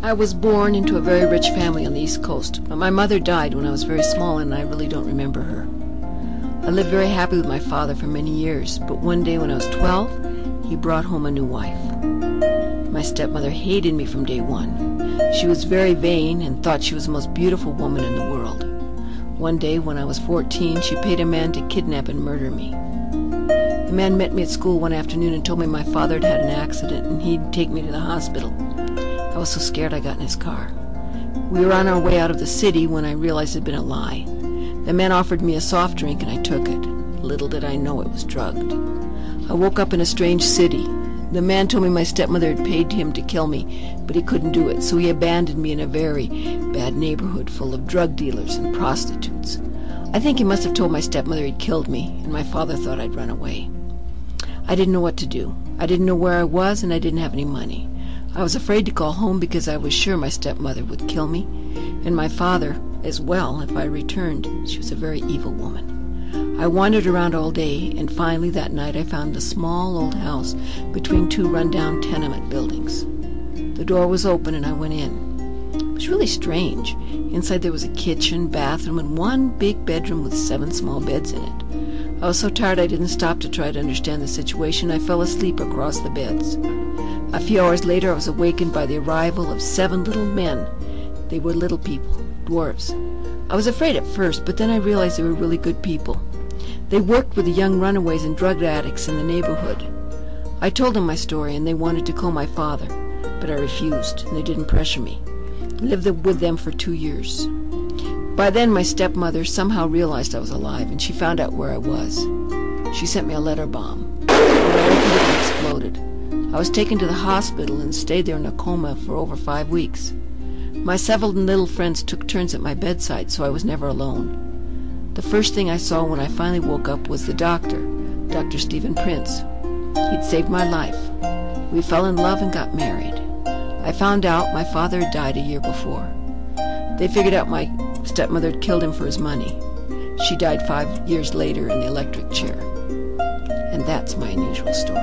I was born into a very rich family on the East Coast, but my mother died when I was very small and I really don't remember her. I lived very happy with my father for many years, but one day when I was 12, he brought home a new wife. My stepmother hated me from day one. She was very vain and thought she was the most beautiful woman in the world. One day when I was 14, she paid a man to kidnap and murder me. The man met me at school one afternoon and told me my father had had an accident and he'd take me to the hospital. I was so scared I got in his car. We were on our way out of the city when I realized it had been a lie. The man offered me a soft drink and I took it. Little did I know it was drugged. I woke up in a strange city. The man told me my stepmother had paid him to kill me, but he couldn't do it, so he abandoned me in a very bad neighborhood full of drug dealers and prostitutes. I think he must have told my stepmother he'd killed me, and my father thought I'd run away. I didn't know what to do. I didn't know where I was, and I didn't have any money. I was afraid to call home because I was sure my stepmother would kill me, and my father as well if I returned. She was a very evil woman. I wandered around all day, and finally that night I found a small old house between two run-down tenement buildings. The door was open and I went in. It was really strange. Inside there was a kitchen, bathroom, and one big bedroom with 7 small beds in it. I was so tired I didn't stop to try to understand the situation. I fell asleep across the beds. A few hours later I was awakened by the arrival of 7 little men. They were little people, dwarves. I was afraid at first, but then I realized they were really good people. They worked with the young runaways and drug addicts in the neighborhood. I told them my story, and they wanted to call my father, but I refused, and they didn't pressure me. I lived with them for 2 years. By then, my stepmother somehow realized I was alive, and she found out where I was. She sent me a letter bomb. When I opened it, it exploded. I was taken to the hospital and stayed there in a coma for over 5 weeks. My 7 little friends took turns at my bedside, so I was never alone. The first thing I saw when I finally woke up was the doctor, Dr. Stephen Prince. He'd saved my life. We fell in love and got married. I found out my father had died a year before. They figured out my stepmother had killed him for his money. She died 5 years later in the electric chair. And that's my unusual story.